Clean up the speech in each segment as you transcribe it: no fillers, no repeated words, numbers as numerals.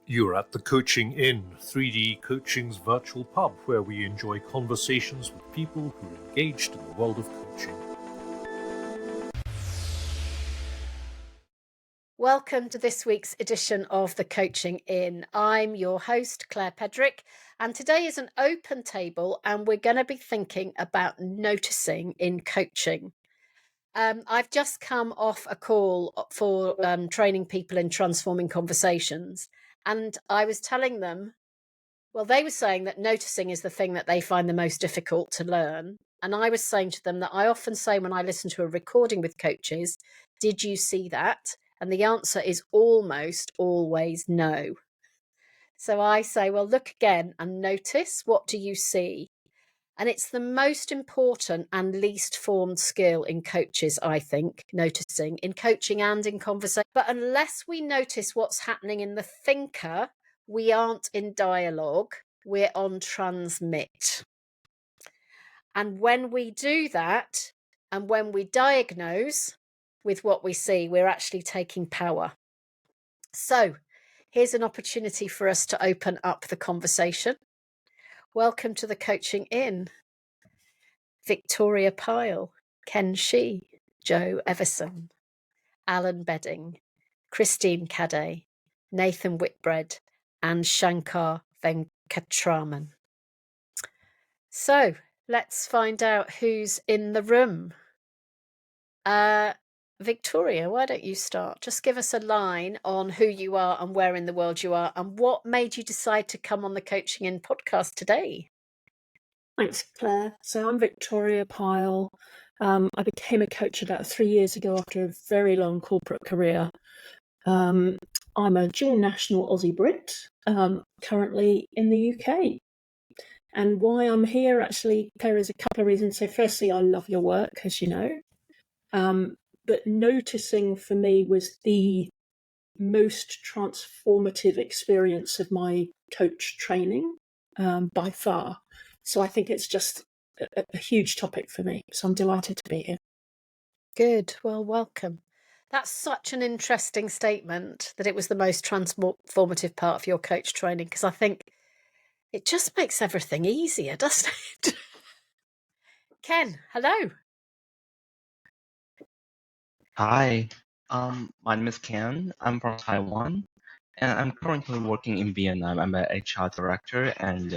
You're at the Coaching Inn, 3D Coaching's virtual pub, where we enjoy conversations with people who are engaged in the world of coaching. Welcome to this week's edition of the Coaching Inn. I'm your host, Claire Pedrick, and today is an open table, and we're going to be thinking about noticing in coaching. I've just come off a call for training people in transforming conversations, and I was telling them, well, they were saying that noticing is the thing that they find the most difficult to learn. And I was saying to them that I often say when I listen to a recording with coaches, did you see that? And the answer is almost always no. So I say, well, look again and notice, what do you see? And it's the most important and least formed skill in coaches, I think, noticing in coaching and in conversation. But unless we notice what's happening in the thinker, we aren't in dialogue, we're on transmit. And when we do that, and when we diagnose with what we see, we're actually taking power. So here's an opportunity for us to open up the conversation. Welcome to the Coaching Inn. Victoria Pyle, Ken Shih, Joe Evison, Alun Bedding, Christine Cadet, Nathan Whitbread, and Shankar Venkatraman. So let's find out who's in the room. Victoria, why don't you start? Just give us a line on who you are and where in the world you are, and what made you decide to come on the Coaching In podcast today? Thanks, Claire. So I'm Victoria Pyle. I became a coach about 3 years ago after a very long corporate career. I'm a dual national Aussie Brit, currently in the UK. And why I'm here, actually, Claire, is a couple of reasons. So firstly, I love your work, as you know. But noticing for me was the most transformative experience of my coach training by far. So I think it's just a huge topic for me. So I'm delighted to be here. Good. Well, welcome. That's such an interesting statement that it was the most transformative part of your coach training, because I think it just makes everything easier, doesn't it? Ken, hello. Hi, my name is Ken. I'm from Taiwan, and I'm currently working in Vietnam. I'm an HR director and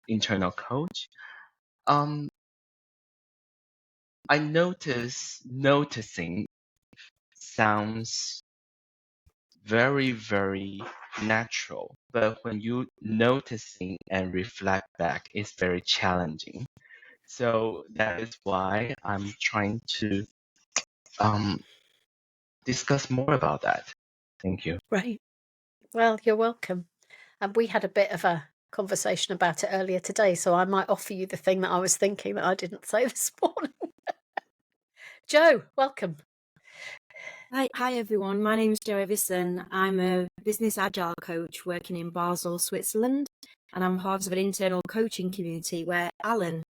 internal coach. I noticing sounds very, very natural, but when you noticing and reflect back, it's very challenging. So that is why I'm trying to discuss more about that. Thank you. Right. Well, you're welcome. And we had a bit of a conversation about it earlier today, so I might offer you the thing that I was thinking that I didn't say this morning. Joe, welcome. Hi everyone, my name is Joe Evison. I'm a business agile coach working in Basel, Switzerland, and I'm part of an internal coaching community where Alan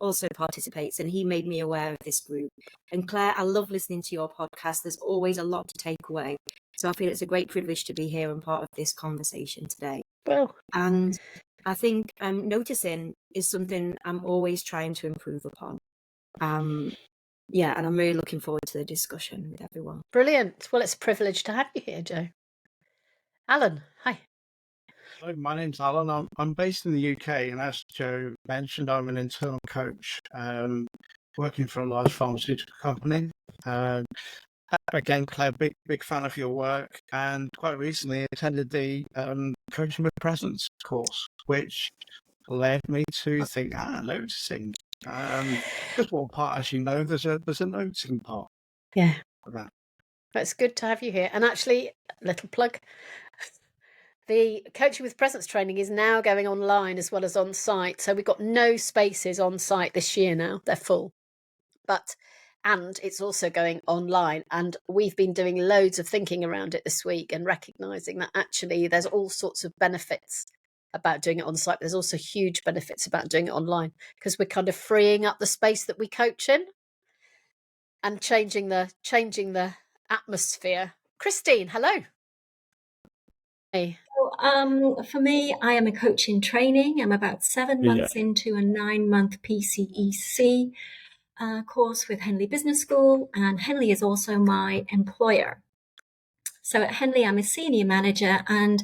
also participates, and he made me aware of this group. And Claire, I love listening to your podcast. There's always a lot to take away. So I feel it's a great privilege to be here and part of this conversation today. Well, and I think noticing is something I'm always trying to improve upon. Yeah, and I'm really looking forward to the discussion with everyone. Brilliant. Well, it's a privilege to have you here, Joe. Alan, hi. Hello, my name's Alan. I'm based in the UK, and as Joe mentioned, I'm an internal coach working for a large pharmaceutical company. Again, Claire, big fan of your work, and quite recently attended the Coaching with Presence course, which led me to think, noticing. Just one part, as you know, there's a noticing part. Yeah. Of that. It's good to have you here. And actually, little plug, the Coaching with Presence training is now going online as well as on site. So we've got no spaces on site this year now. They're full. And it's also going online. And we've been doing loads of thinking around it this week and recognising that actually there's all sorts of benefits about doing it on site. But there's also huge benefits about doing it online, because we're kind of freeing up the space that we coach in and changing the atmosphere. Christine, hello. Hey. So for me, I am a coach in training. I'm about 7 months into a 9-month PCEC course with Henley Business School, and Henley is also my employer. So at Henley, I'm a senior manager, and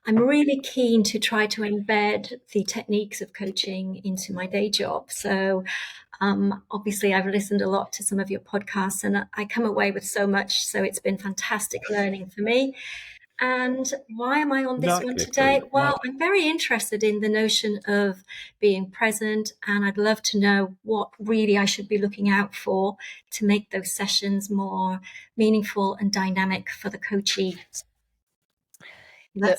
I'm really keen to try to embed the techniques of coaching into my day job. So obviously, I've listened a lot to some of your podcasts, and I come away with so much. So it's been fantastic learning for me. And why am I on this one today? Well, I'm very interested in the notion of being present, and I'd love to know what really I should be looking out for to make those sessions more meaningful and dynamic for the coachee. Look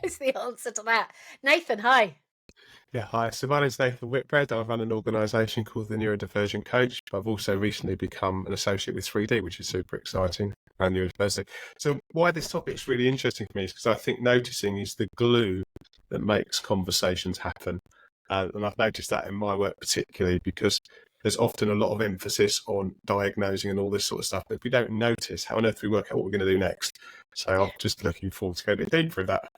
is the answer to that. Nathan, hi. Yeah, hi. So my name's Nathan Whitbread. I run an organisation called the Neurodivergent Coach, but I've also recently become an associate with 3D, which is super exciting, and neurodiversity. So why this topic's really interesting for me is because I think noticing is the glue that makes conversations happen. And I've noticed that in my work particularly because there's often a lot of emphasis on diagnosing and all this sort of stuff. But if we don't notice, how on earth do we work out what we're going to do next? So I'm just looking forward to going a bit deeper in that.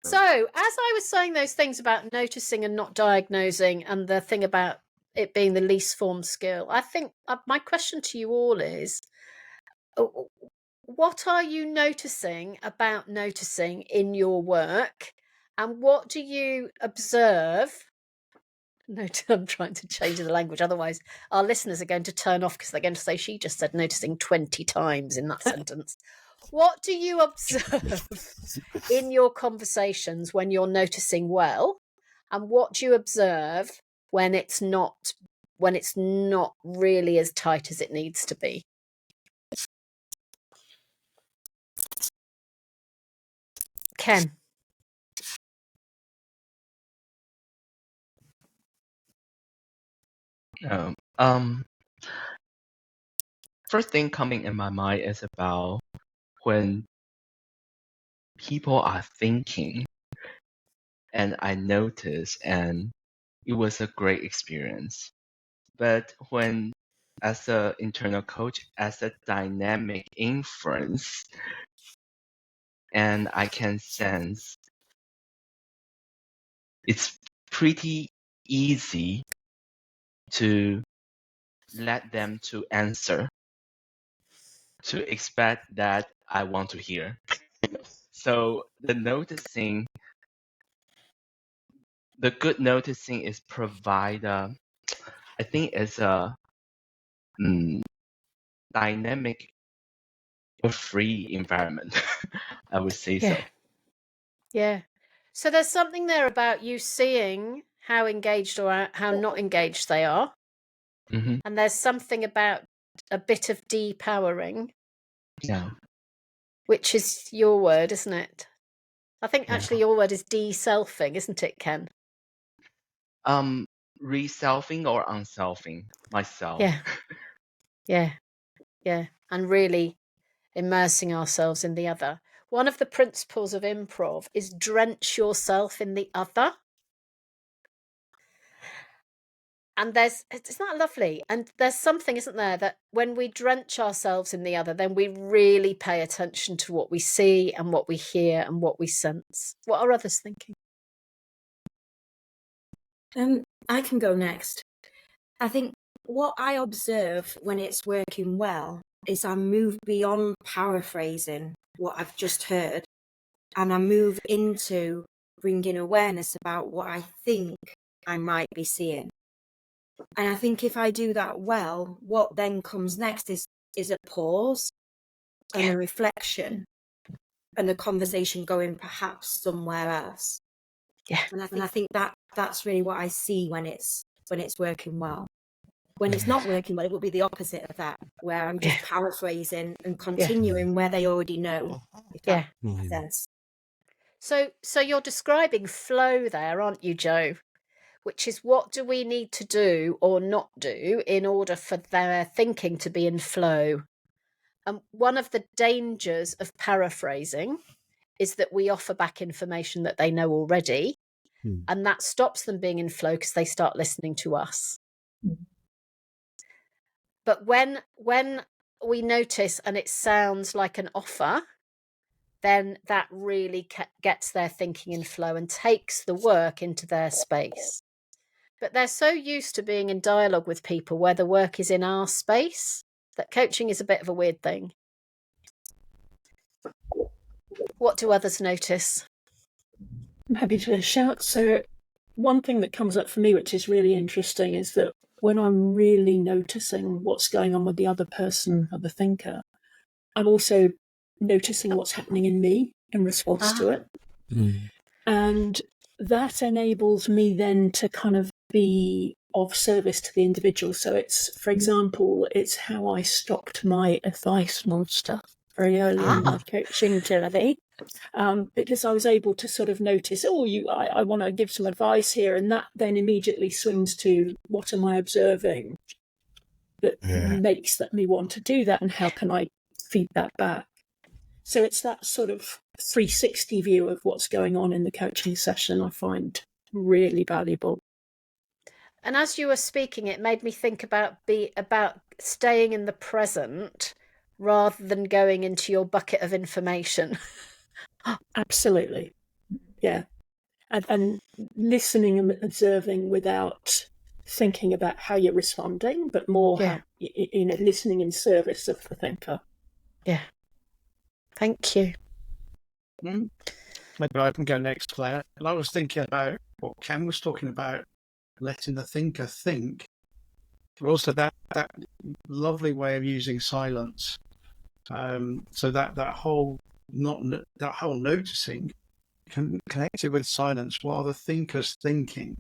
So, as I was saying those things about noticing and not diagnosing, and the thing about it being the least formed skill, I think my question to you all is, what are you noticing about noticing in your work, and what do you observe? No, I'm trying to change the language, otherwise our listeners are going to turn off because they're going to say she just said noticing 20 times in that sentence. What do you observe in your conversations when you're noticing well, and what do you observe when it's not really as tight as it needs to be? Ken. First thing coming in my mind is about when people are thinking, and I notice, and it was a great experience. But when, as an internal coach, as a dynamic influence, and I can sense it's pretty easy to let them to answer, to expect that I want to hear. So the good noticing is provide, I think it's a dynamic or free environment. I would say so. Yeah. So there's something there about you seeing how engaged or how not engaged they are. Mm-hmm. And there's something about a bit of depowering. Yeah. Which is your word, isn't it? I think actually your word is de-selfing, isn't it, Ken? Reselfing or unselfing myself. Yeah. And really immersing ourselves in the other. One of the principles of improv is drench yourself in the other. And isn't that lovely? And there's something, isn't there, that when we drench ourselves in the other, then we really pay attention to what we see and what we hear and what we sense. What are others thinking? I can go next. I think what I observe when it's working well is I move beyond paraphrasing what I've just heard, and I move into bringing awareness about what I think I might be seeing. And I think if I do that well, what then comes next is a pause and a reflection and a conversation going perhaps somewhere else. Yeah. And I think that's really what I see when it's working well. When it's not working well, it will be the opposite of that, where I'm just paraphrasing and continuing where they already know. If that makes sense. So you're describing flow there, aren't you, Joe? Which is, what do we need to do or not do in order for their thinking to be in flow? And one of the dangers of paraphrasing is that we offer back information that they know already, and that stops them being in flow because they start listening to us. But when we notice and it sounds like an offer, then that really gets their thinking in flow and takes the work into their space. But they're so used to being in dialogue with people where the work is in our space that coaching is a bit of a weird thing. What do others notice? I'm happy to shout. So one thing that comes up for me, which is really interesting, is that when I'm really noticing what's going on with the other person or the thinker, I'm also noticing what's happening in me in response to it. And that enables me then to kind of be of service to the individual. So it's, for example, it's how I stopped my advice monster very early in my coaching journey. Because I was able to sort of notice, I want to give some advice here, and that then immediately swings to what am I observing that makes me want to do that, and how can I feed that back? So it's that sort of 360 view of what's going on in the coaching session I find really valuable. And as you were speaking, it made me think about staying in the present rather than going into your bucket of information. Absolutely. Yeah. And listening and observing without thinking about how you're responding, but more how, listening in service of the thinker. Yeah. Thank you. Maybe I can go next, Claire. And I was thinking about what Ken was talking about, letting the thinker think, but also that lovely way of using silence. So that whole noticing connected with silence while the thinker's thinking,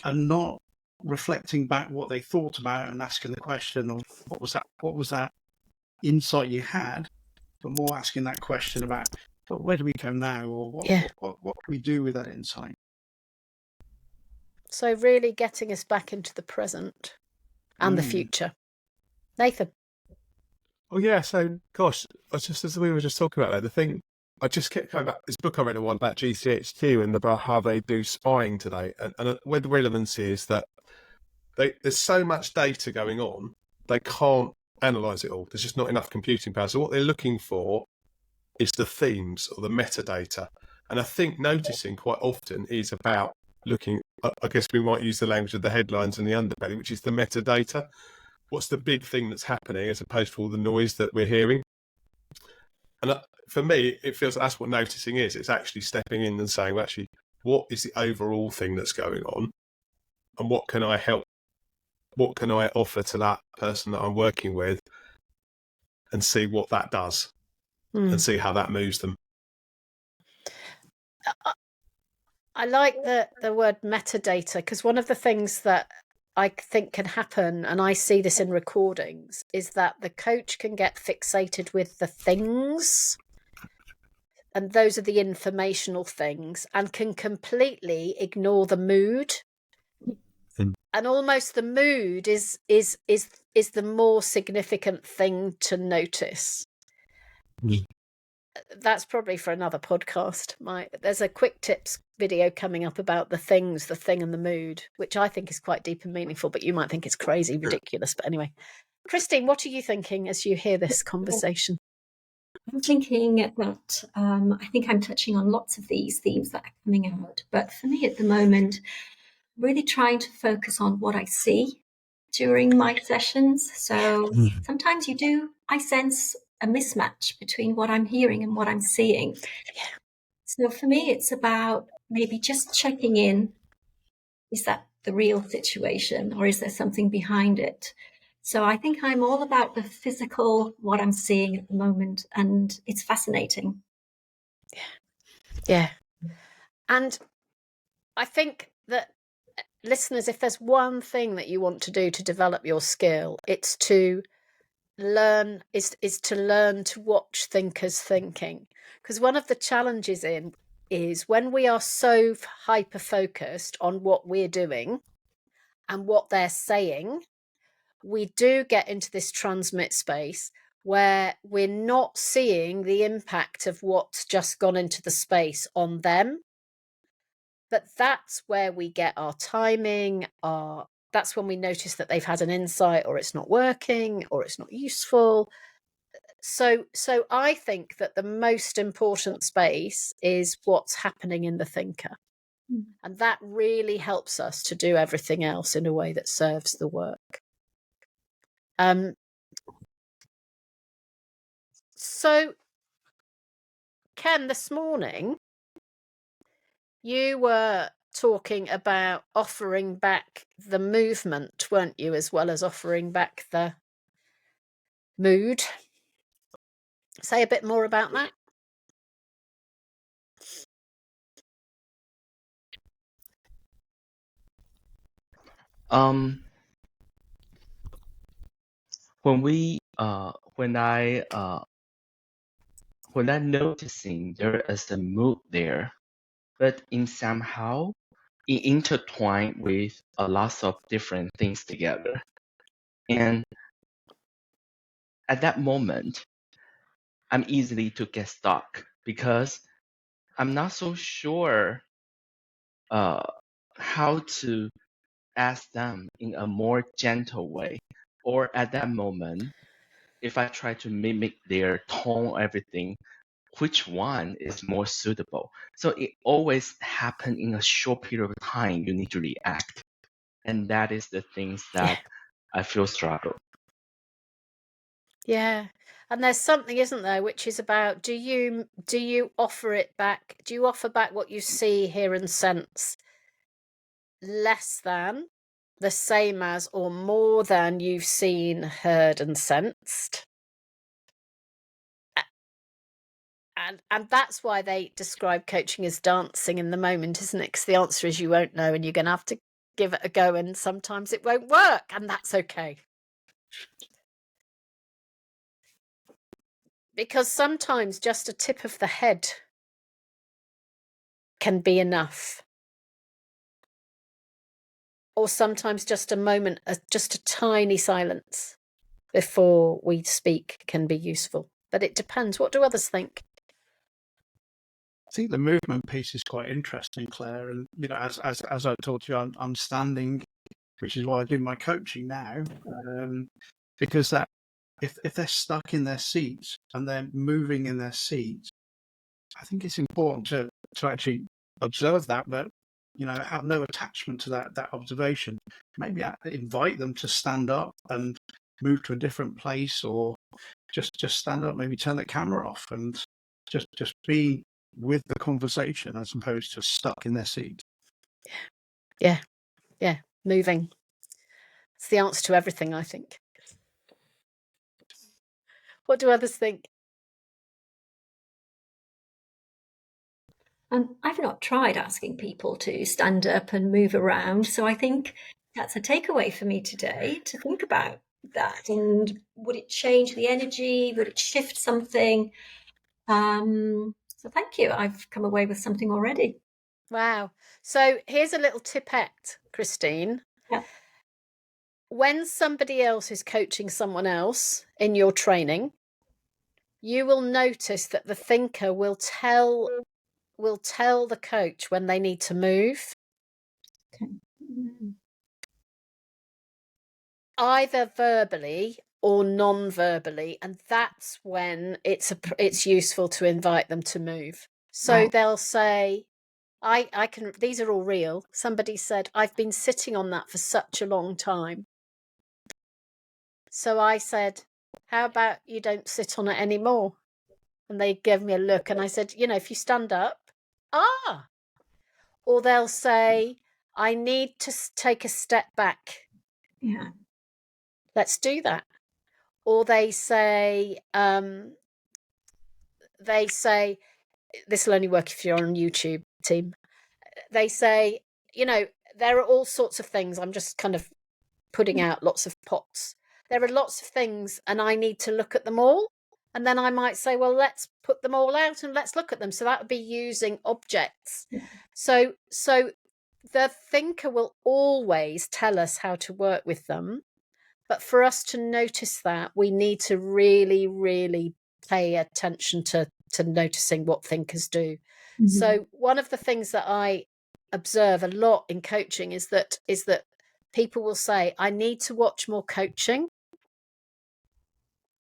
and not reflecting back what they thought about and asking the question of what was that insight you had, but more asking that question about, well, where do we go now, or what can we do with that insight? So really getting us back into the present and the future. Nathan. Oh yeah, so gosh, just as we were just talking about that, the thing I just kept coming back. This book I read, one about GCHQ and about how they do spying today, and where the relevance is that there's so much data going on, they can't analyse it all. There's just not enough computing power. So what they're looking for is the themes or the metadata, and I think noticing quite often is about looking. I guess we might use the language of the headlines and the underbelly, which is the metadata. What's the big thing that's happening as opposed to all the noise that we're hearing? And for me, it feels like that's what noticing is. It's actually stepping in and saying, well, actually, what is the overall thing that's going on? And what can I help? What can I offer to that person that I'm working with, and see what that does and see how that moves them? I like the word metadata, because one of the things that I think can happen, and I see this in recordings, is that the coach can get fixated with the things, and those are the informational things, and can completely ignore the mood. And almost the mood is the more significant thing to notice. That's probably for another podcast. There's a quick tips video coming up about the things, the thing and the mood, which I think is quite deep and meaningful, but you might think it's crazy, ridiculous. But anyway, Christine, what are you thinking as you hear this conversation? I'm thinking that I think I'm touching on lots of these themes that are coming out. But for me at the moment, really trying to focus on what I see during my sessions. So sometimes I sense a mismatch between what I'm hearing and what I'm seeing. So for me, it's about maybe just checking in. Is that the real situation, or is there something behind it? So I think I'm all about the physical, what I'm seeing at the moment, and it's fascinating. Yeah. And I think that listeners, if there's one thing that you want to do to develop your skill, it's to learn to watch thinkers thinking. Because one of the challenges is when we are so hyper focused on what we're doing and what they're saying, we do get into this transmit space where we're not seeing the impact of what's just gone into the space on them. But that's where we get our timing, our that's when we notice that they've had an insight, or it's not working, or it's not useful. So I think that the most important space is what's happening in the thinker. And that really helps us to do everything else in a way that serves the work. So, Ken, this morning, you were talking about offering back the movement, weren't you, as well as offering back the mood? Say a bit more about that. When I'm noticing there is a mood there, but in somehow it intertwined with a lot of different things together. And at that moment, I'm easily to get stuck because I'm not so sure how to ask them in a more gentle way. Or at that moment, if I try to mimic their tone, everything, which one is more suitable? So it always happens in a short period of time. You need to react, and that is the things that I feel struggle. Yeah. And there's something, isn't there, which is about, do you offer it back? Do you offer back what you see, hear, and sense less than, the same as, or more than you've seen, heard, and sensed? And that's why they describe coaching as dancing in the moment, isn't it? Because the answer is you won't know, and you're going to have to give it a go, and sometimes it won't work, and that's okay. Because sometimes just a tip of the head can be enough. Or sometimes just a moment, just a tiny silence before we speak can be useful. But it depends. What do others think? I think the movement piece is quite interesting, Claire. And as I told you, I'm standing, which is why I do my coaching now, because that if they're stuck in their seats and they're moving in their seats, I think it's important to actually observe that, but have no attachment to that observation. Maybe invite them to stand up and move to a different place, or just stand up, maybe turn the camera off and just be with the conversation as opposed to stuck in their seat. Yeah. Moving. It's the answer to everything, I think. What do others think? I've not tried asking people to stand up and move around, so I think that's a takeaway for me today to think about that. And would it change the energy? Would it shift something? So thank you. I've come away with something already. Wow. So here's a little tipette, Christine. Yeah. When somebody else is coaching someone else in your training, you will notice that the thinker will tell the coach when they need to move. Okay. Either verbally or non-verbally, and that's when it's useful to invite them to move. So Right. they'll say, I can, these are all real. Somebody said, I've been sitting on that for such a long time. So I said, how about you don't sit on it anymore? And they gave me a look, and I said, if you stand up, or they'll say, I need to take a step back. Yeah. Let's do that. Or they say, this will only work if you're on YouTube, team. They say, there are all sorts of things. I'm just kind of putting out lots of pots. There are lots of things, and I need to look at them all. And then I might say, well, let's put them all out and let's look at them. So that would be using objects. Yeah. So the thinker will always tell us how to work with them. But for us to notice that, we need to really, really pay attention to noticing what thinkers do. Mm-hmm. So one of the things that I observe a lot in coaching is that people will say, I need to watch more coaching.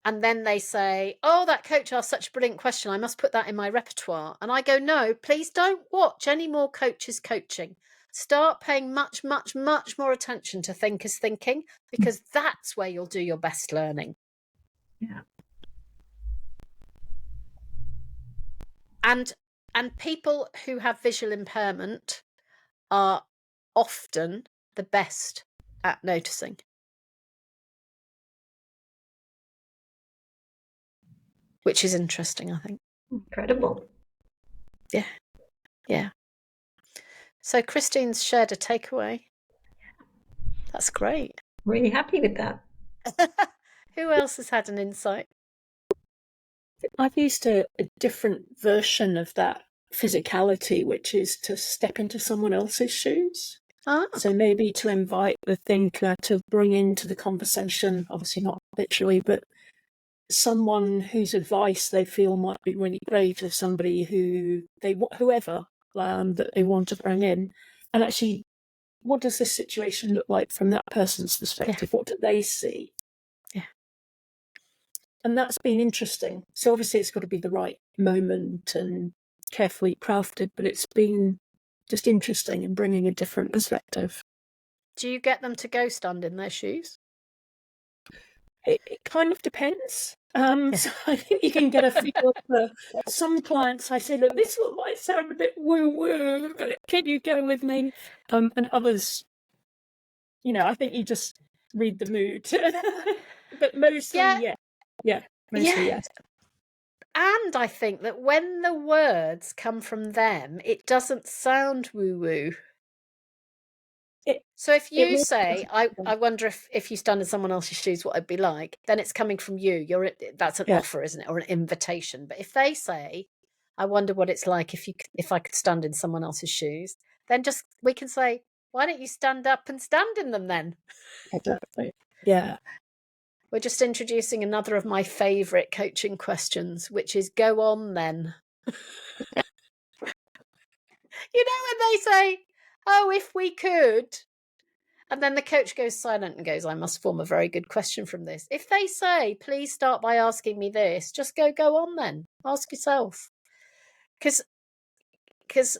And then they say, oh, that coach asked such a brilliant question. I must put that in my repertoire. And I go, no, please don't watch any more coaches coaching. Start paying much, much, much more attention to thinkers thinking, because that's where you'll do your best learning. Yeah. And people who have visual impairment are often the best at noticing. Which is interesting, I think. Incredible. Yeah. Yeah. So Christine's shared a takeaway. That's great. Really happy with that. Who else has had an insight? I've used a different version of that physicality, which is to step into someone else's shoes. Ah. So maybe to invite the thinker to bring into the conversation, obviously not literally, but someone whose advice they feel might be really great, or somebody whoever that they want to bring in, and actually, what does this situation look like from that person's perspective? Yeah. What do they see? Yeah. And that's been interesting. So obviously it's got to be the right moment and carefully crafted, but it's been just interesting in bringing a different perspective. Do you get them to go stand in their shoes? It kind of depends. So I think you can get a feel for some clients. I say, look, this one might sound a bit woo-woo, but can you go with me? And others, I think you just read the mood. But mostly, mostly, yes. And I think that when the words come from them, it doesn't sound woo-woo. So if you say, I wonder if you stand in someone else's shoes, what it'd be like, then it's coming from you. That's an offer, isn't it? Or an invitation. But if they say, I wonder what it's like if I could stand in someone else's shoes, then we can say, why don't you stand up and stand in them then? Exactly. Yeah. We're just introducing another of my favourite coaching questions, which is go on then. When they say, oh, if we could, and then the coach goes silent and goes, I must form a very good question from this. If they say, please start by asking me this, just go on then. Ask yourself. Because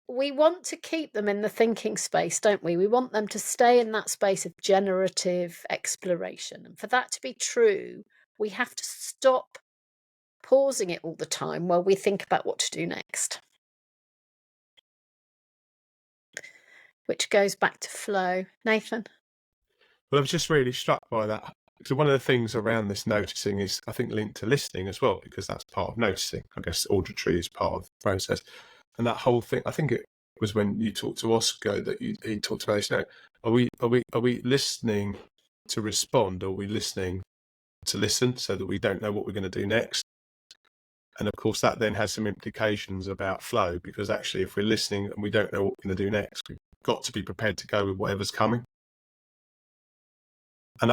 we want to keep them in the thinking space, don't we? We want them to stay in that space of generative exploration. And for that to be true, we have to stop pausing it all the time while we think about what to do next. Which goes back to flow. Nathan? Well, I was just really struck by that. So one of the things around this noticing is, I think, linked to listening as well, because that's part of noticing. I guess auditory is part of the process. And that whole thing, I think it was when you talked to Oscar that he talked about this. Are we listening to respond, or are we listening to listen, so that we don't know what we're going to do next? And of course, that then has some implications about flow, because actually, if we're listening and we don't know what we're going to do next, we've got to be prepared to go with whatever's coming. And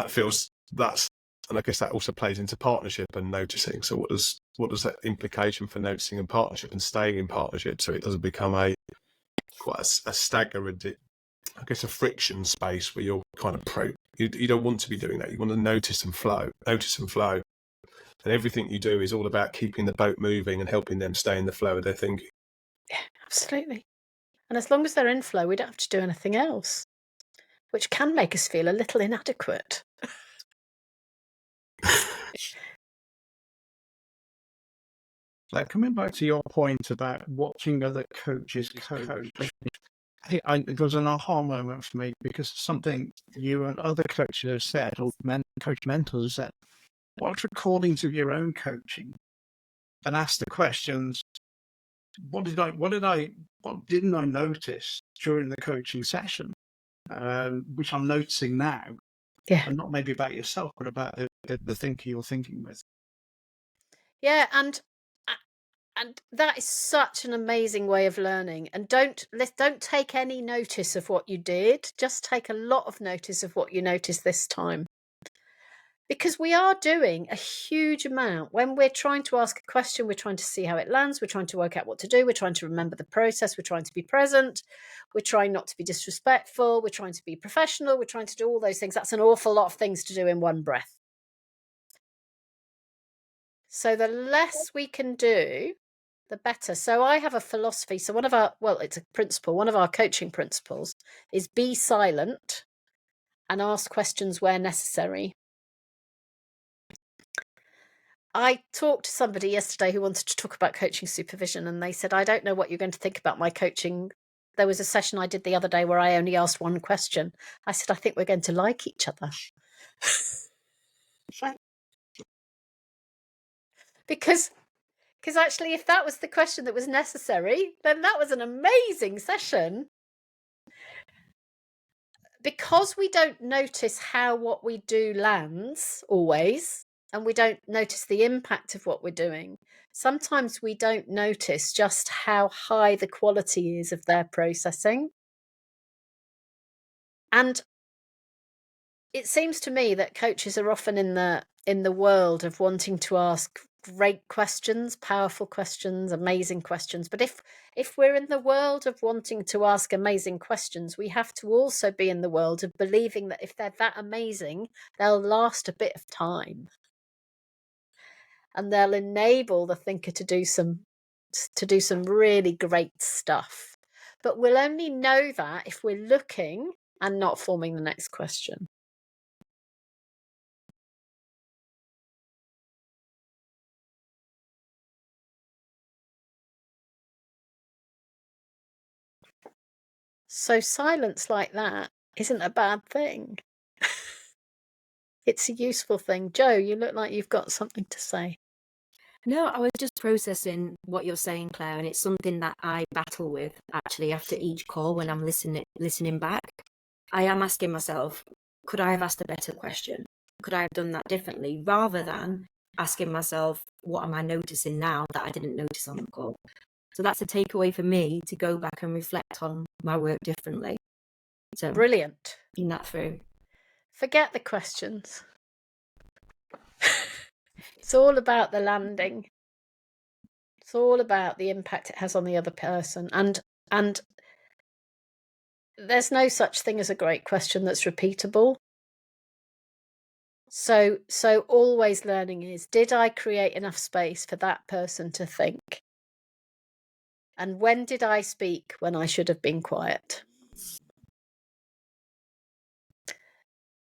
and I guess that also plays into partnership and noticing. So what does that implication for noticing and partnership and staying in partnership, so it doesn't become quite a staggered, I guess, a friction space where you're kind of you don't want to be doing that. You want to notice and flow. And everything you do is all about keeping the boat moving and helping them stay in the flow of their thinking. Yeah, absolutely. And as long as they're in flow, we don't have to do anything else, which can make us feel a little inadequate. Like, coming back to your point about watching other coaches coach, there was an aha moment for me, because something you and other coaches have said, or coach mentors have said, watch recordings of your own coaching and ask the questions, what didn't I notice during the coaching session, which I'm noticing now. Yeah. And not maybe about yourself, but about the thinker you're thinking with. Yeah, and that is such an amazing way of learning. And don't take any notice of what you did. Just take a lot of notice of what you noticed this time. Because we are doing a huge amount. When we're trying to ask a question, we're trying to see how it lands. We're trying to work out what to do. We're trying to remember the process. We're trying to be present. We're trying not to be disrespectful. We're trying to be professional. We're trying to do all those things. That's an awful lot of things to do in one breath. So the less we can do, the better. So I have a philosophy. So it's a principle. One of our coaching principles is be silent and ask questions where necessary. I talked to somebody yesterday who wanted to talk about coaching supervision, and they said, I don't know what you're going to think about my coaching. There was a session I did the other day where I only asked one question. I said, I think we're going to like each other. Because actually, if that was the question that was necessary, then that was an amazing session. Because we don't notice how what we do lands always, and we don't notice the impact of what we're doing, sometimes we don't notice just how high the quality is of their processing. And it seems to me that coaches are often in the world of wanting to ask great questions, powerful questions, amazing questions. But if we're in the world of wanting to ask amazing questions, we have to also be in the world of believing that if they're that amazing, they'll last a bit of time. And they'll enable the thinker to do some really great stuff. But we'll only know that if we're looking and not forming the next question. So silence like that isn't a bad thing. It's a useful thing. Jo, you look like you've got something to say. No, I was just processing what you're saying, Claire, and it's something that I battle with actually after each call when I'm listening back. I am asking myself, could I have asked a better question? Could I have done that differently? Rather than asking myself, what am I noticing now that I didn't notice on the call? So that's a takeaway for me to go back and reflect on my work differently. So Brilliant. in that through. Forget the questions. It's all about the landing. It's all about the impact it has on the other person. And there's no such thing as a great question that's repeatable. So always learning is, did I create enough space for that person to think? And when did I speak when I should have been quiet?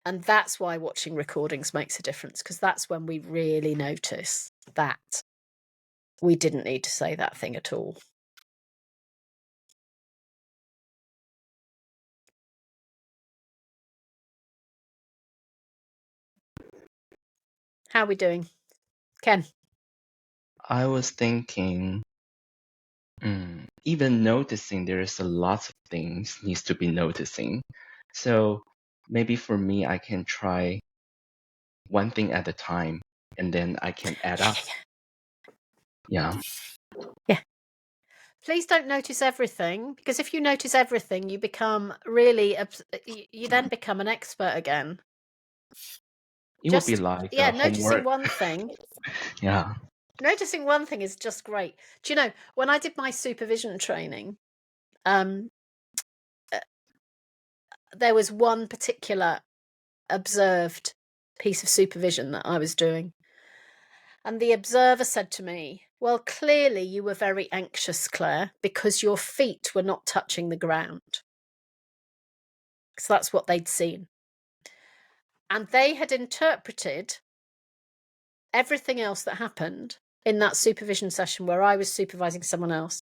And that's why watching recordings makes a difference, because that's when we really notice that we didn't need to say that thing at all. How are we doing? Ken? I was thinking, even noticing there's a lot of things needs to be noticing. So maybe for me, I can try one thing at a time, and then I can add up. Yeah. Please don't notice everything, because if you notice everything, you become really, you then become an expert again. It would be like noticing homework. one thing. Yeah. Noticing one thing is just great. Do you know, when I did my supervision training, there was one particular observed piece of supervision that I was doing. And the observer said to me, well, clearly you were very anxious, Claire, because your feet were not touching the ground. Because that's what they'd seen. And they had interpreted everything else that happened in that supervision session where I was supervising someone else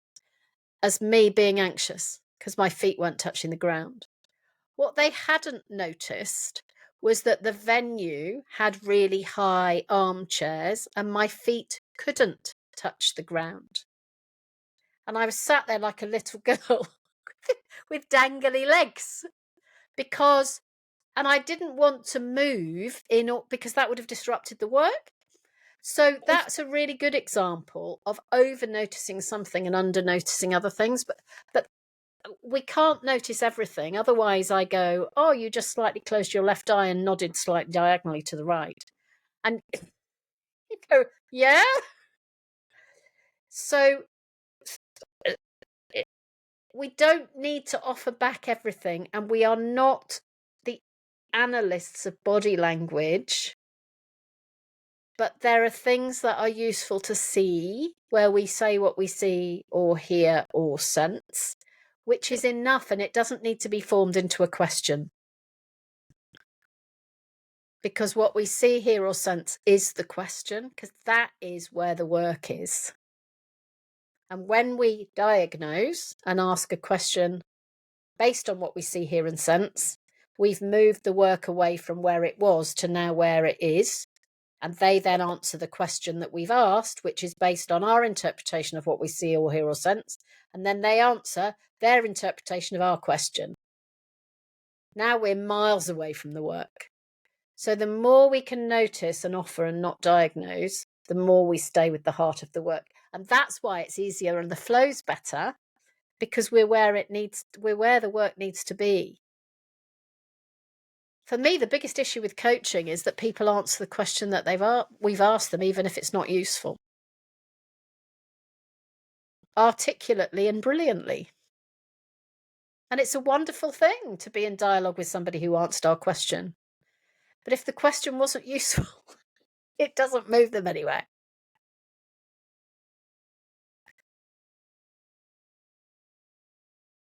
as me being anxious because my feet weren't touching the ground. What they hadn't noticed was that the venue had really high armchairs and my feet couldn't touch the ground. And I was sat there like a little girl with dangly legs and I didn't want to move because that would have disrupted the work. So that's a really good example of over noticing something and under noticing other things. But we can't notice everything. Otherwise I go, oh, you just slightly closed your left eye and nodded slightly diagonally to the right. And you go, yeah. So we don't need to offer back everything, and we are not the analysts of body language, but there are things that are useful to see where we say what we see or hear or sense, which is enough, and it doesn't need to be formed into a question. Because what we see, hear or sense is the question, because that is where the work is. And when we diagnose and ask a question based on what we see, hear and sense, we've moved the work away from where it was to now where it is. And they then answer the question that we've asked, which is based on our interpretation of what we see or hear or sense. And then they answer their interpretation of our question. Now we're miles away from the work. So the more we can notice and offer and not diagnose, the more we stay with the heart of the work. And that's why it's easier and the flow's better, because we're where the work needs to be. For me, the biggest issue with coaching is that people answer the question that we've asked them, even if it's not useful, articulately and brilliantly. And it's a wonderful thing to be in dialogue with somebody who answered our question. But if the question wasn't useful, it doesn't move them anywhere.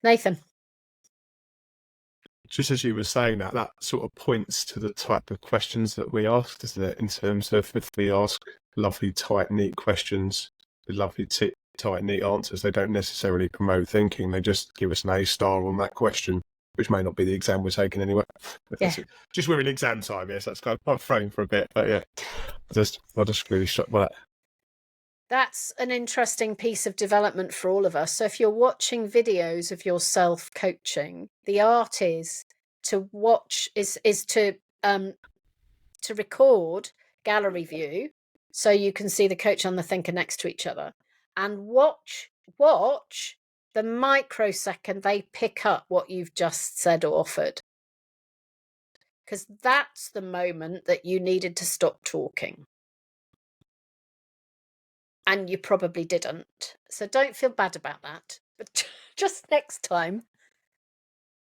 Nathan. Just as you were saying that sort of points to the type of questions that we ask, doesn't it? In terms of if we ask lovely, tight, neat questions with lovely, tight, neat answers, they don't necessarily promote thinking. They just give us an A star on that question, which may not be the exam we're taking anyway. Yeah. Just we're in exam time, yes. That's kind of, I'm throwing for a bit, but yeah, I just really shocked by that. That's an interesting piece of development for all of us. So if you're watching videos of yourself coaching, the art is to watch, is to record gallery view, so you can see the coach and the thinker next to each other, and watch the microsecond they pick up what you've just said or offered. Because that's the moment that you needed to stop talking. And you probably didn't. So don't feel bad about that. But just next time,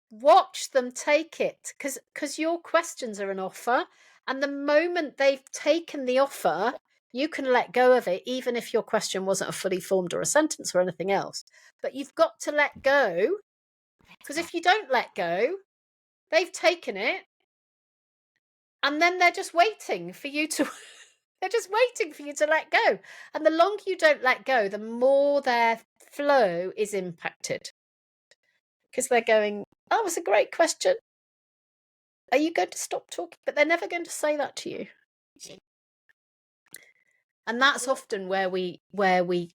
watch them take it. Because your questions are an offer. And the moment they've taken the offer, you can let go of it, even if your question wasn't a fully formed or a sentence or anything else. But you've got to let go. Because if you don't let go, they've taken it. And then they're just waiting for you to... They're just waiting for you to let go. And the longer you don't let go, the more their flow is impacted. Because they're going, oh, that was a great question. Are you going to stop talking? But they're never going to say that to you. And that's often where we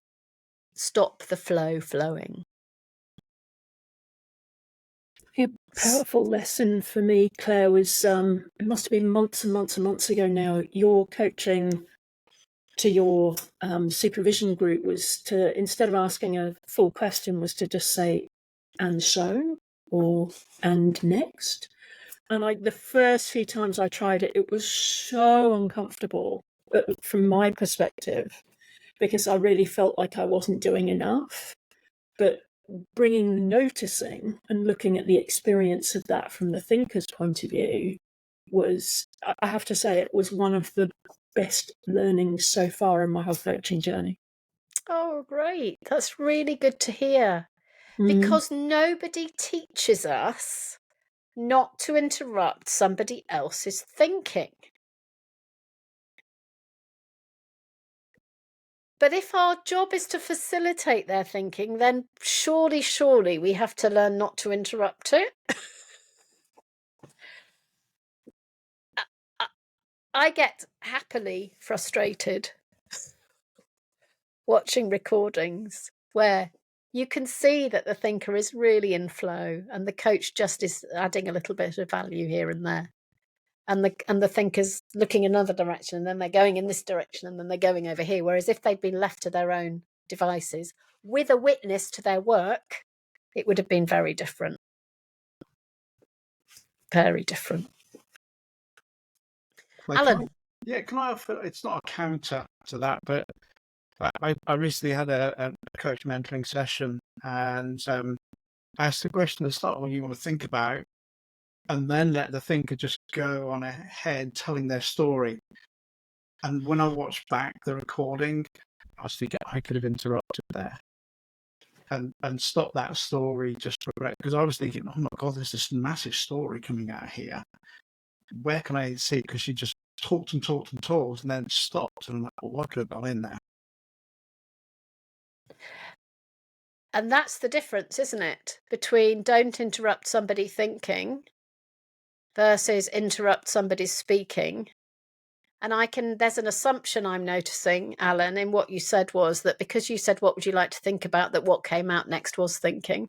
stop the flow flowing. A powerful lesson for me, Claire, was it must have been months and months and months ago now. Your coaching to your supervision group was to, instead of asking a full question, was to just say, and so, or and next. And the first few times I tried it, it was so uncomfortable from my perspective, because I really felt like I wasn't doing enough. But bringing noticing and looking at the experience of that from the thinker's point of view was, I have to say, it was one of the best learnings so far in my whole coaching journey. Oh, great. That's really good to hear. Because nobody teaches us not to interrupt somebody else's thinking. But if our job is to facilitate their thinking, then surely we have to learn not to interrupt it. I get happily frustrated watching recordings where you can see that the thinker is really in flow and the coach just is adding a little bit of value here and there. And the thinker's looking in another direction, and then they're going in this direction, and then they're going over here. Whereas if they'd been left to their own devices with a witness to their work, it would have been very different. Very different. Like, Alan. Yeah, can I offer? It's not a counter to that, but I recently had a coach mentoring session, and I asked the question at the start, what you want to think about, and then let the thinker just go on ahead telling their story. And when I watched back the recording, I was thinking I could have interrupted there and stopped that story just for because I was thinking, oh my God, there's this massive story coming out here. Where can I see? Because she just talked and talked and talked and then stopped. And I'm like, well, what could have gone in there? And that's the difference, isn't it? Between don't interrupt somebody thinking versus interrupt somebody's speaking. And there's an assumption I'm noticing, Alan, in what you said was that because you said, what would you like to think about, that what came out next was thinking.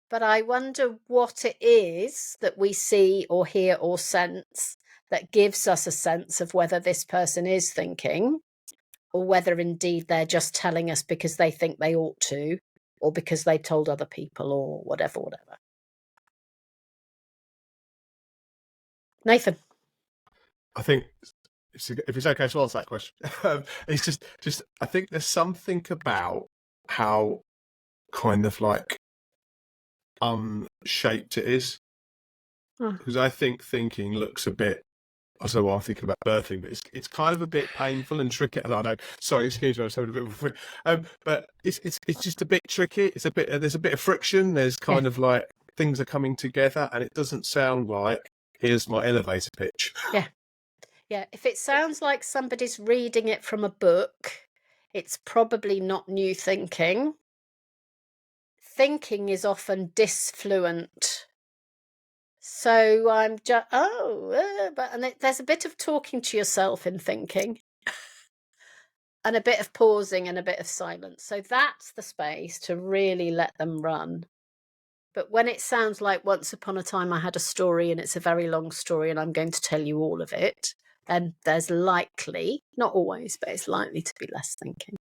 But I wonder what it is that we see or hear or sense that gives us a sense of whether this person is thinking or whether indeed they're just telling us because they think they ought to or because they told other people or whatever. Nathan. I think if it's okay to answer that question, it's just I think there's something about how kind of like shaped it is, because I think thinking looks a bit. I don't know what I'm thinking about birthing, but it's kind of a bit painful and tricky. I know. Sorry, excuse me. I was having a bit of but it's just a bit tricky. It's a bit. There's a bit of friction. There's kind of like things are coming together, and it doesn't sound like here's my elevator pitch. Yeah, if it sounds like somebody's reading it from a book, it's probably not new thinking. Thinking is often disfluent. So I'm just, there's a bit of talking to yourself in thinking and a bit of pausing and a bit of silence. So that's the space to really let them run. But when it sounds like once upon a time I had a story and it's a very long story and I'm going to tell you all of it, then there's likely, not always, but it's likely to be less thinking.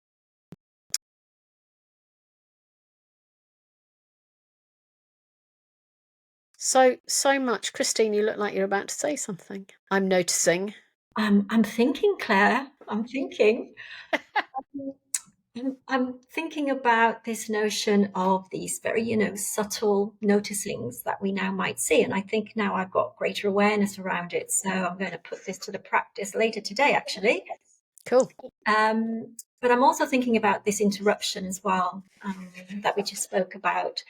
So much. Christine, you look like you're about to say something. I'm noticing. I'm thinking, Claire. I'm thinking. I'm thinking about this notion of these very, subtle noticings that we now might see. And I think now I've got greater awareness around it. So I'm going to put this to the practice later today, actually. Cool. But I'm also thinking about this interruption as well, that we just spoke about.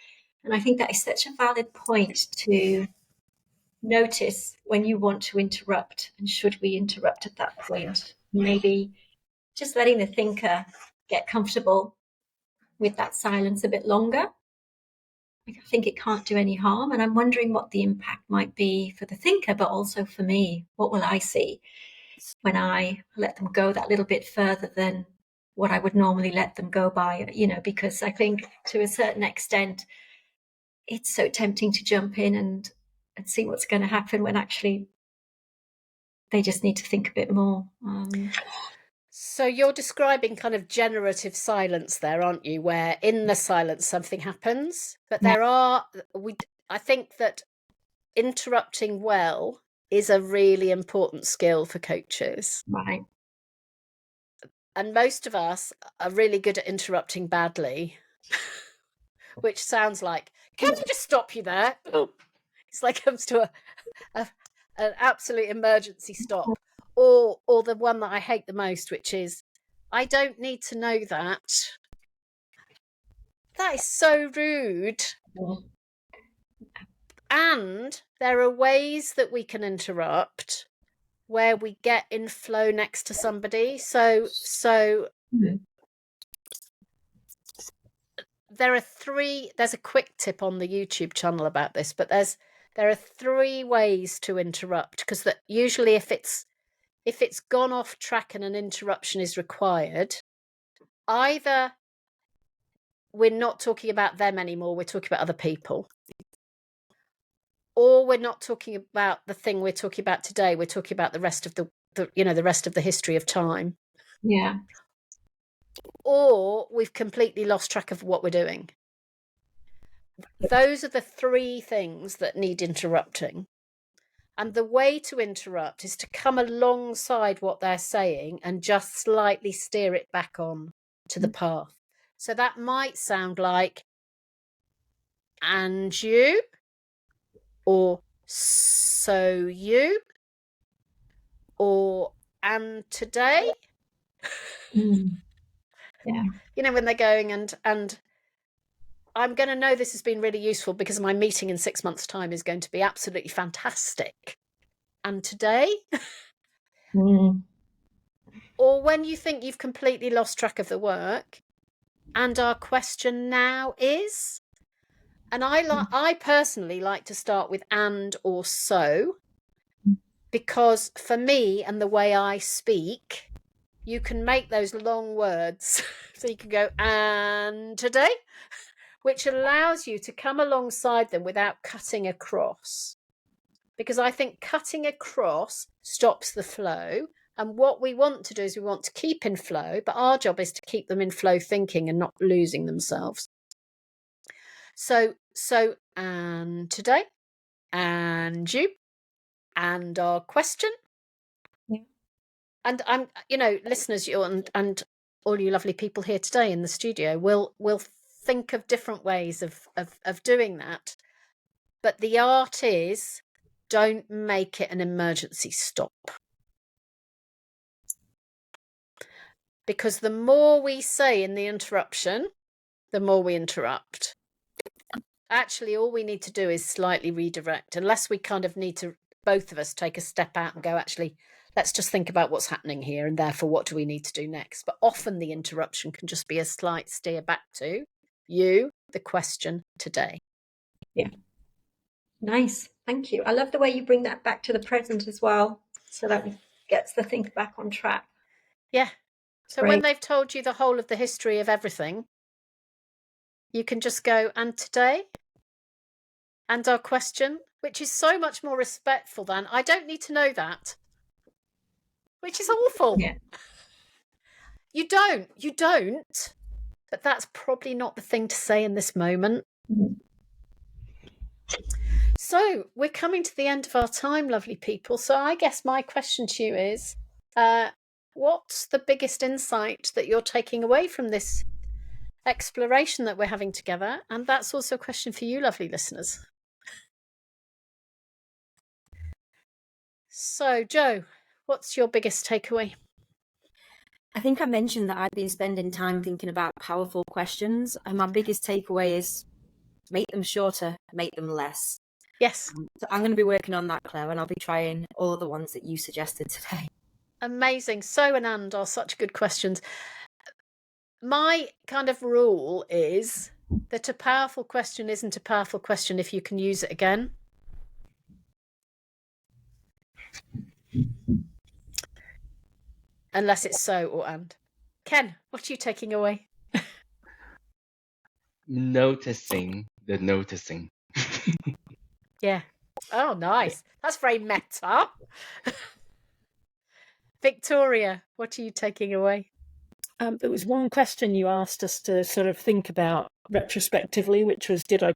And I think that is such a valid point to notice when you want to interrupt, and should we interrupt at that point? Maybe just letting the thinker get comfortable with that silence a bit longer. I think it can't do any harm. And I'm wondering what the impact might be for the thinker, but also for me. What will I see when I let them go that little bit further than what I would normally let them go by, because I think to a certain extent, it's so tempting to jump in and see what's going to happen when actually they just need to think a bit more. So you're describing kind of generative silence there, aren't you? Where in the silence something happens, but I think that interrupting well is a really important skill for coaches. Right. And most of us are really good at interrupting badly, which sounds like, can I just stop you there? It's like comes to an absolute emergency stop. Or the one that I hate the most, which is, I don't need to know that. That is so rude. And there are ways that we can interrupt where we get in flow next to somebody. So there's a quick tip on the YouTube channel about this, but there are 3 ways to interrupt, because that usually if it's gone off track and an interruption is required, either we're not talking about them anymore, we're talking about other people, or we're not talking about the thing we're talking about today, we're talking about the rest of the rest of the history of time. Yeah. Or we've completely lost track of what we're doing. Those are the 3 things that need interrupting. And the way to interrupt is to come alongside what they're saying and just slightly steer it back on to the path. So that might sound like, and you, or so you, or and today. Yeah. You know, when they're going and I'm going to know this has been really useful because my meeting in 6 months' time is going to be absolutely fantastic. And today? Or when you think you've completely lost track of the work, and our question now is, and I personally like to start with and or so, because for me and the way I speak, you can make those long words. So you can go, and today, which allows you to come alongside them without cutting across. Because I think cutting across stops the flow. And what we want to do is we want to keep in flow, but our job is to keep them in flow thinking and not losing themselves. So, and today, and you, and our question. Yeah. And I'm, listeners, you and all you lovely people here today in the studio will think of different ways of doing that. But the art is, don't make it an emergency stop. Because the more we say in the interruption, the more we interrupt. Actually, all we need to do is slightly redirect, unless we kind of need to, both of us, take a step out and go, actually, let's just think about what's happening here and therefore what do we need to do next. But often the interruption can just be a slight steer back to you, the question today. Yeah. Nice. Thank you. I love the way you bring that back to the present as well. So that gets the think back on track. Yeah. So Great. when they've told you the whole of the history of everything, you can just go, and today? And our question, which is so much more respectful than, I don't need to know that. Which is awful. Yeah. You don't. But that's probably not the thing to say in this moment. So we're coming to the end of our time, lovely people. So I guess my question to you is, what's the biggest insight that you're taking away from this exploration that we're having together? And that's also a question for you, lovely listeners. So, Jo, what's your biggest takeaway? I think I mentioned that I've been spending time thinking about powerful questions, and my biggest takeaway is make them shorter, make them less. Yes. So I'm going to be working on that, Claire, and I'll be trying all of the ones that you suggested today. Amazing. So and are such good questions. My kind of rule is that a powerful question isn't a powerful question if you can use it again. Unless it's so or and. Ken, what are you taking away? Noticing the noticing. Yeah. Oh, nice. That's very meta. Victoria, what are you taking away? There was one question you asked us to sort of think about retrospectively, which was, did I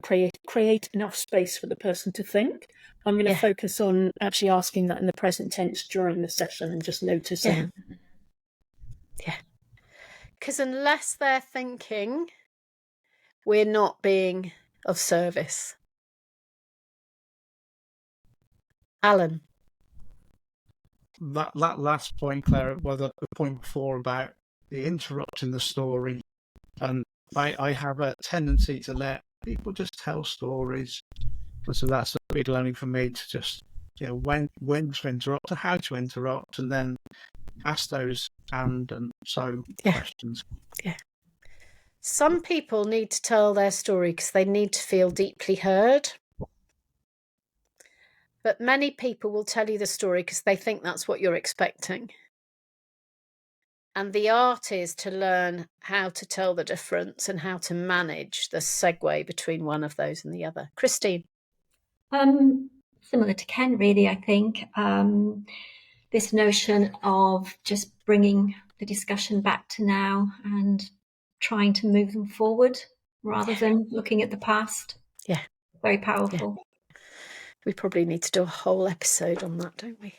create enough space for the person to think? I'm going to focus on actually asking that in the present tense during the session and just noticing. Yeah. Because unless they're thinking, we're not being of service. Alan. That last point, Claire, was the point before about the interrupting the story. And I have a tendency to let people just tell stories. And so that's a big learning for me to just, when to interrupt and how to interrupt, and then ask those and so questions. Yeah. Some people need to tell their story because they need to feel deeply heard. But many people will tell you the story because they think that's what you're expecting. And the art is to learn how to tell the difference and how to manage the segue between one of those and the other. Christine. Similar to Ken, really, I think. This notion of just bringing the discussion back to now and trying to move them forward rather than looking at the past. Yeah. Very powerful. We probably need to do a whole episode on that, don't we?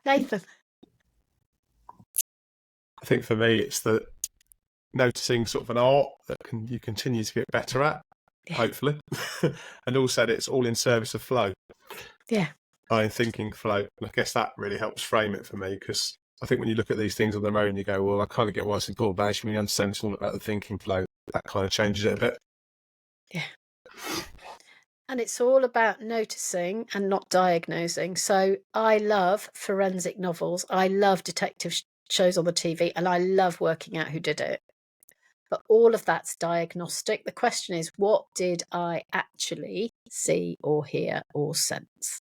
Nathan? I think for me, it's the noticing sort of an art that you continue to get better at, hopefully. And also that it's all in service of flow. Yeah. I'm thinking flow. And I guess that really helps frame it for me, because I think when you look at these things on their own, you go, well, I kind of get why it's important, but actually when you understand it's all about the thinking flow, that kind of changes it a bit. Yeah. And it's all about noticing and not diagnosing. So I love forensic novels. I love detective shows on the TV, and I love working out who did it. But all of that's diagnostic. The question is, what did I actually see or hear or sense?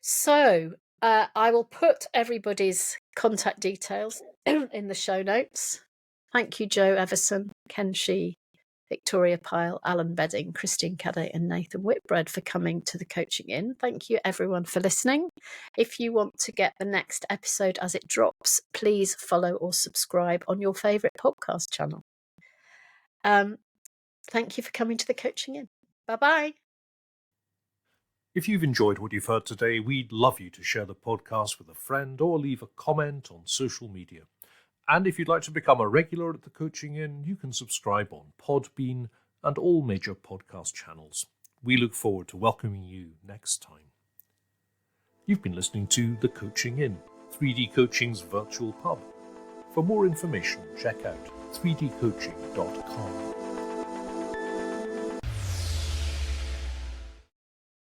So I will put everybody's contact details in the show notes. Thank you, Joe Evison, Ken Shih, Victoria Pyle, Alun Bedding, Christine Cadet and Nathan Whitbread for coming to the Coaching In. Thank you everyone for listening. If you want to get the next episode as it drops, please follow or subscribe on your favourite podcast channel. Thank you for coming to the Coaching In. Bye-bye. If you've enjoyed what you've heard today, we'd love you to share the podcast with a friend or leave a comment on social media. And if you'd like to become a regular at the Coaching In, you can subscribe on Podbean and all major podcast channels. We look forward to welcoming you next time. You've been listening to The Coaching In, 3D Coaching's virtual pub. For more information, check out 3dcoaching.com.